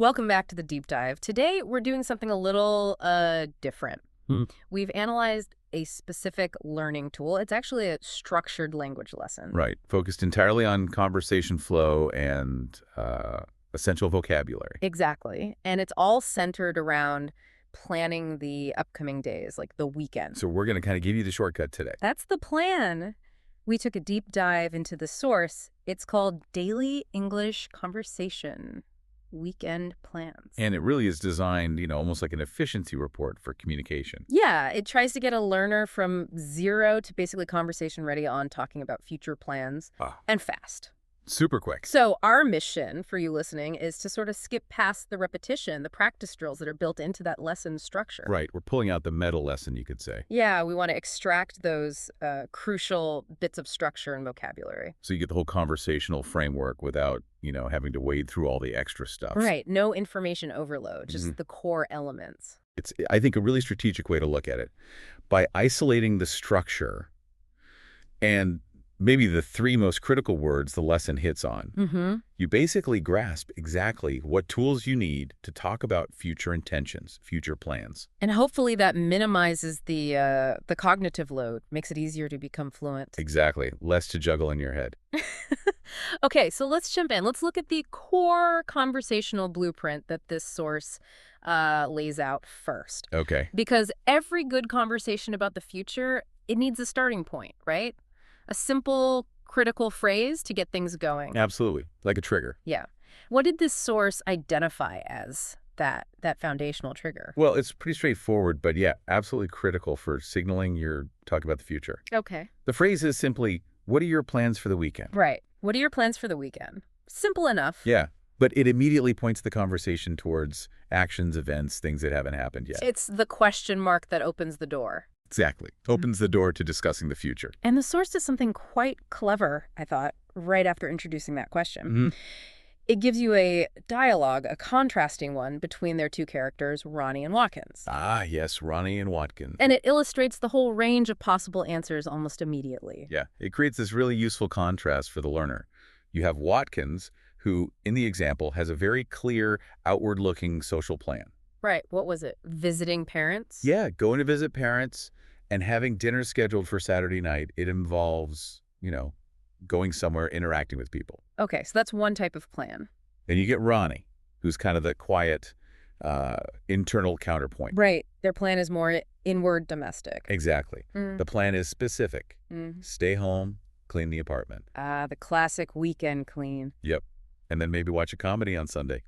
Welcome back to the deep dive. Today, we're doing something a little different. We've analyzed a specific learning tool. It's actually a structured language lesson. Right. Focused entirely on conversation flow and essential vocabulary. Exactly. And it's all centered around planning the upcoming days, like the weekend. So we're going to kind of give you the shortcut today. That's the plan. We took a deep dive into the source. It's called Daily English Conversation Weekend Plans. And it really is designed, almost like an efficiency report for communication. Yeah, it tries to get a learner from zero to basically conversation ready on talking about future plans and fast. Super quick. So our mission for you listening is to sort of skip past the repetition, the practice drills that are built into that lesson structure. Right. We're pulling out the meta lesson, you could say. Yeah, we want to extract those crucial bits of structure and vocabulary. So you get the whole conversational framework without, having to wade through all the extra stuff. Right. No information overload, just the core elements. It's, I think, a really strategic way to look at it. By isolating the structure and maybe the three most critical words the lesson hits on, you basically grasp exactly what tools you need to talk about future intentions, future plans. And hopefully that minimizes the cognitive load, makes it easier to become fluent. Exactly. Less to juggle in your head. Okay, so let's jump in. Let's look at the core conversational blueprint that this source lays out first. Okay. Because every good conversation about the future, it needs a starting point, right? A simple, critical phrase to get things going. Absolutely. Like a trigger. Yeah. What did this source identify as that foundational trigger? Well, it's pretty straightforward, but yeah, absolutely critical for signaling you're talking about the future. Okay. The phrase is simply, what are your plans for the weekend? Right. What are your plans for the weekend? Simple enough. Yeah. But it immediately points the conversation towards actions, events, things that haven't happened yet. It's the question mark that opens the door. Exactly. Opens the door to discussing the future. And the source does something quite clever, I thought, right after introducing that question. It gives you a dialogue, a contrasting one, between their two characters, Ronnie and Watkins. Ah, yes, Ronnie and Watkins. And it illustrates the whole range of possible answers almost immediately. Yeah, it creates this really useful contrast for the learner. You have Watkins, who, in the example, has a very clear, outward-looking social plan. Right. What was it? Visiting parents? Yeah, going to visit parents and having dinner scheduled for Saturday night. It involves, going somewhere, interacting with people. Okay, so that's one type of plan. Then you get Ronnie, who's kind of the quiet, internal counterpoint. Right. Their plan is more inward domestic. Exactly. The plan is specific. Stay home, clean the apartment. The classic weekend clean. Yep. And then maybe watch a comedy on Sunday.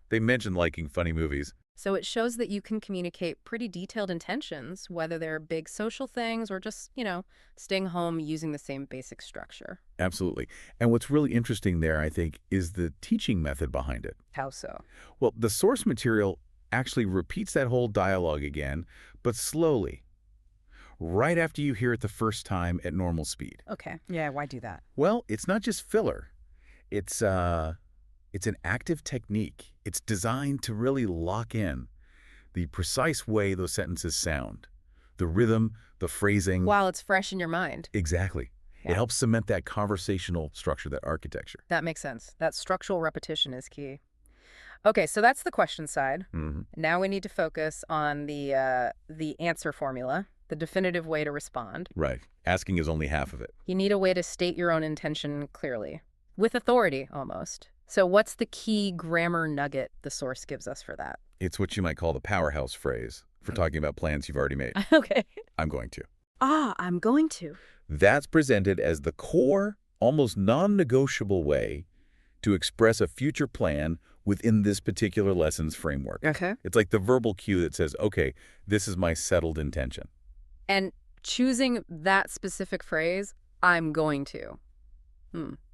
They mentioned liking funny movies. So it shows that you can communicate pretty detailed intentions, whether they're big social things or just, staying home using the same basic structure. Absolutely. And what's really interesting there, I think, is the teaching method behind it. How so? Well, the source material actually repeats that whole dialogue again, but slowly, right after you hear it the first time at normal speed. Okay. Yeah, why do that? Well, it's not just filler. It's an active technique. It's designed to really lock in the precise way those sentences sound, the rhythm, the phrasing. While it's fresh in your mind. Exactly. Yeah. It helps cement that conversational structure, that architecture. That makes sense. That structural repetition is key. Okay, so that's the question side. Now we need to focus on the answer formula, the definitive way to respond. Right. Asking is only half of it. You need a way to state your own intention clearly, with authority almost. So what's the key grammar nugget the source gives us for that? It's what you might call the powerhouse phrase for talking about plans you've already made. Okay. I'm going to. I'm going to. That's presented as the core, almost non-negotiable way to express a future plan within this particular lesson's framework. Okay. It's like the verbal cue that says, okay, this is my settled intention. And choosing that specific phrase, I'm going to.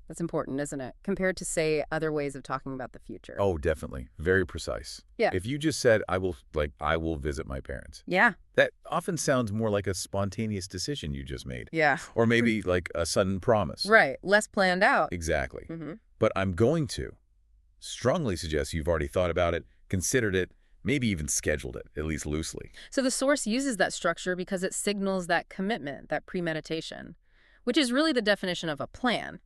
That's important, isn't it? Compared to, say, other ways of talking about the future. Oh, definitely. Very precise. Yeah. If you just said, I will visit my parents. Yeah. That often sounds more like a spontaneous decision you just made. Yeah. Or maybe like a sudden promise. Right. Less planned out. Exactly. But I'm going to strongly suggest you've already thought about it, considered it, maybe even scheduled it, at least loosely. So the source uses that structure because it signals that commitment, that premeditation, which is really the definition of a plan.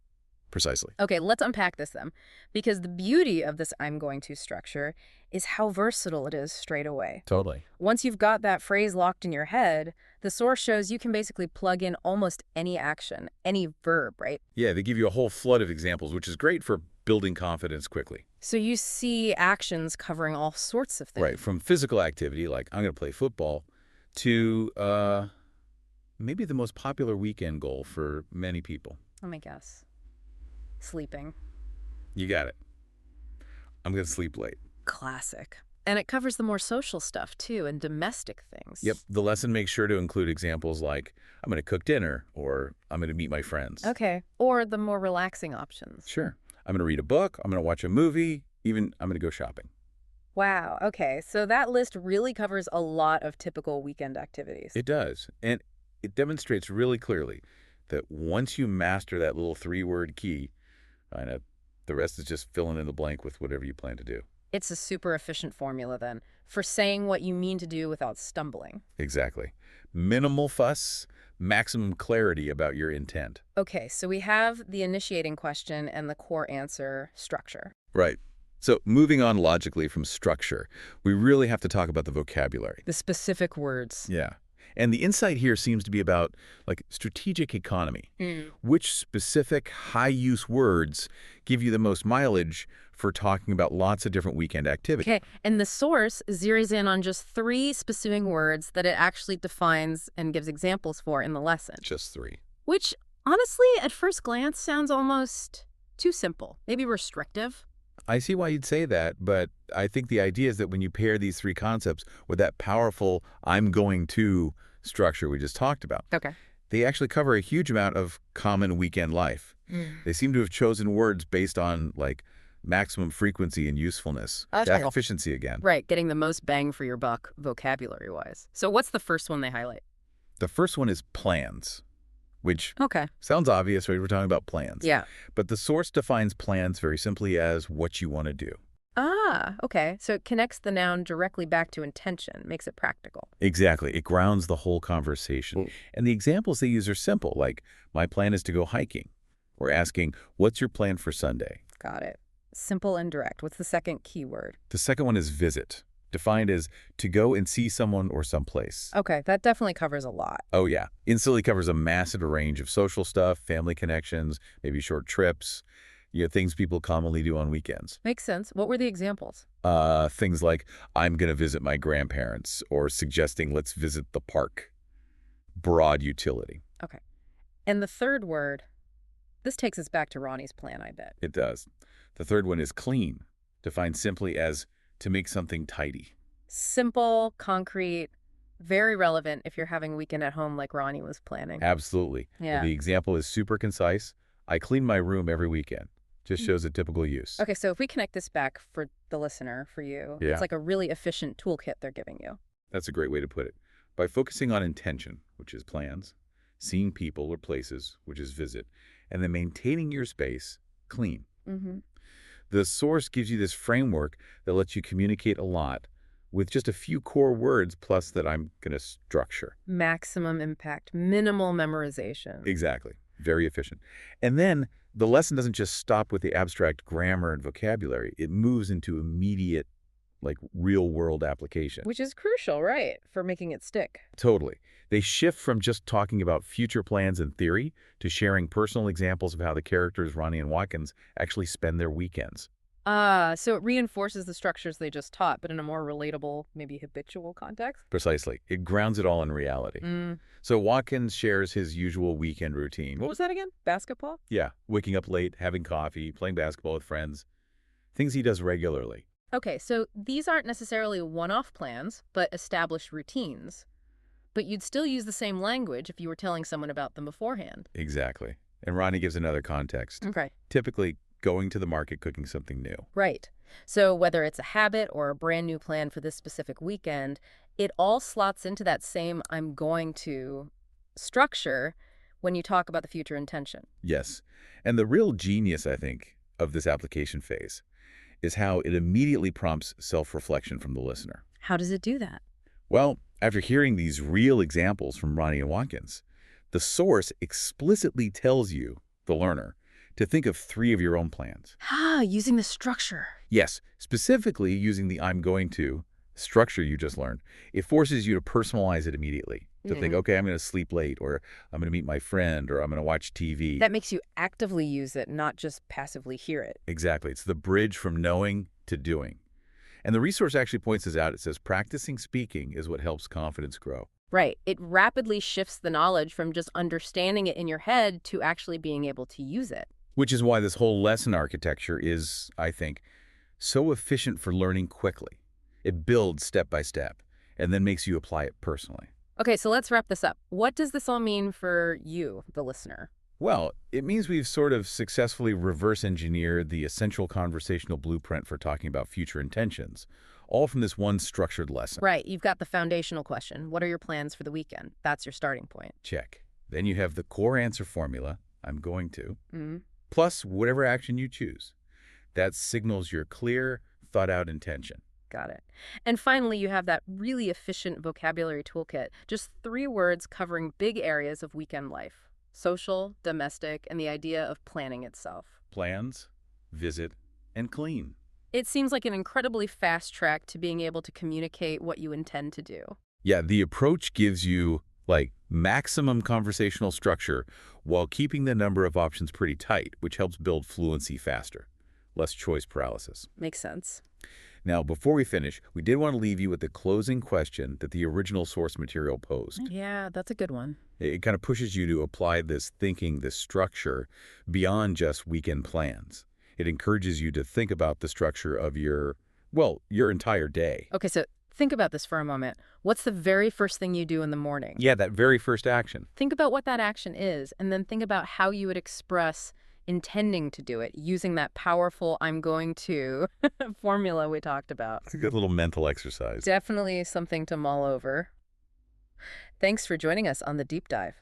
Precisely. Okay, let's unpack this then. Because the beauty of this I'm going to structure is how versatile it is straight away. Totally. Once you've got that phrase locked in your head, the source shows you can basically plug in almost any action, any verb, right? Yeah, they give you a whole flood of examples, which is great for building confidence quickly. So you see actions covering all sorts of things. Right, from physical activity, like I'm going to play football, to maybe the most popular weekend goal for many people. Let me guess. Sleeping. You got it. I'm going to sleep late. Classic. And it covers the more social stuff, too, and domestic things. Yep, the lesson makes sure to include examples like, I'm going to cook dinner, or I'm going to meet my friends. Okay. Or the more relaxing options. Sure. I'm going to read a book, I'm going to watch a movie, even I'm going to go shopping. Wow. Okay. So that list really covers a lot of typical weekend activities. It does, and it demonstrates really clearly that once you master that little three-word key, the rest is just filling in the blank with whatever you plan to do. It's a super efficient formula, then, for saying what you mean to do without stumbling. Exactly. Minimal fuss, maximum clarity about your intent. Okay, so we have the initiating question and the core answer structure. Right. So moving on logically from structure, we really have to talk about the vocabulary. The specific words. Yeah. And the insight here seems to be about, like, strategic economy. Which specific high-use words give you the most mileage for talking about lots of different weekend activities? Okay, and the source zeroes in on just 3 specific words that it actually defines and gives examples for in the lesson. Just 3. Which, honestly, at first glance, sounds almost too simple. Maybe restrictive. I see why you'd say that, but I think the idea is that when you pair these 3 concepts with that powerful I'm going to structure we just talked about, Okay. they actually cover a huge amount of common weekend life. They seem to have chosen words based on, like, maximum frequency and usefulness. That efficiency again. Right, getting the most bang for your buck vocabulary-wise. So what's the first one they highlight? The first one is plans, which Okay. sounds obvious, right? We're talking about plans. Yeah. But the source defines plans very simply as what you want to do. Ah, okay. So it connects the noun directly back to intention, makes it practical. Exactly. It grounds the whole conversation. And the examples they use are simple, like, my plan is to go hiking, or asking, what's your plan for Sunday? Got it. Simple and direct. What's the second key word? The second one is visit, defined as to go and see someone or someplace. Okay, that definitely covers a lot. Oh, yeah. Instantly covers a massive range of social stuff, family connections, maybe short trips, things people commonly do on weekends. Makes sense. What were the examples? Things like, I'm going to visit my grandparents, or suggesting let's visit the park. Broad utility. Okay. And the third word, this takes us back to Ronnie's plan, I bet. It does. The third one is clean, defined simply as to make something tidy. Simple, concrete, very relevant if you're having a weekend at home like Ronnie was planning. Absolutely. Yeah. The example is super concise. I clean my room every weekend. Just shows a typical use. Okay, so if we connect this back for the listener, for you, Yeah. It's like a really efficient toolkit they're giving you. That's a great way to put it. By focusing on intention, which is plans, seeing people or places, which is visit, and then maintaining your space, clean. The source gives you this framework that lets you communicate a lot with just a few core words plus that I'm going to structure. Maximum impact, minimal memorization. Exactly. Very efficient. And then the lesson doesn't just stop with the abstract grammar and vocabulary. It moves into immediate, like, real-world application. Which is crucial, right, for making it stick. Totally. They shift from just talking about future plans and theory to sharing personal examples of how the characters, Ronnie and Watkins, actually spend their weekends. So it reinforces the structures they just taught, but in a more relatable, maybe habitual context? Precisely. It grounds it all in reality. So Watkins shares his usual weekend routine. What was that again? Basketball? Yeah, waking up late, having coffee, playing basketball with friends. Things he does regularly. Okay, so these aren't necessarily one-off plans, but established routines. But you'd still use the same language if you were telling someone about them beforehand. Exactly. And Ronnie gives another context. Okay. Typically, going to the market, cooking something new. Right. So whether it's a habit or a brand new plan for this specific weekend, it all slots into that same I'm going to structure when you talk about the future intention. Yes. And the real genius, I think, of this application phase is how it immediately prompts self-reflection from the listener. How does it do that? Well, after hearing these real examples from Ronnie and Watkins, the source explicitly tells you, the learner, to think of 3 of your own plans. Ah, using the structure. Yes, specifically using the I'm going to structure you just learned. It forces you to personalize it immediately. To think, okay, I'm going to sleep late, or I'm going to meet my friend, or I'm going to watch TV. That makes you actively use it, not just passively hear it. Exactly. It's the bridge from knowing to doing. And the resource actually points this out. It says practicing speaking is what helps confidence grow. Right. It rapidly shifts the knowledge from just understanding it in your head to actually being able to use it. Which is why this whole lesson architecture is, I think, so efficient for learning quickly. It builds step by step and then makes you apply it personally. Okay, so let's wrap this up. What does this all mean for you, the listener? Well, it means we've sort of successfully reverse engineered the essential conversational blueprint for talking about future intentions, all from this one structured lesson. Right. You've got the foundational question. What are your plans for the weekend? That's your starting point. Check. Then you have the core answer formula, I'm going to, Mm-hmm. plus whatever action you choose. That signals your clear, thought-out intention. Got it. And finally, you have that really efficient vocabulary toolkit. Just 3 words covering big areas of weekend life. Social, domestic, and the idea of planning itself. Plans, visit, and clean. It seems like an incredibly fast track to being able to communicate what you intend to do. Yeah, the approach gives you, like, maximum conversational structure while keeping the number of options pretty tight, which helps build fluency faster. Less choice paralysis. Makes sense. Now, before we finish, we did want to leave you with the closing question that the original source material posed. Yeah, that's a good one. It kind of pushes you to apply this thinking, this structure, beyond just weekend plans. It encourages you to think about the structure of your entire day. Okay, so think about this for a moment. What's the very first thing you do in the morning? Yeah, that very first action. Think about what that action is, and then think about how you would express intending to do it using that powerful I'm going to formula we talked about. It's a good little mental exercise. Definitely something to mull over. Thanks for joining us on The Deep Dive.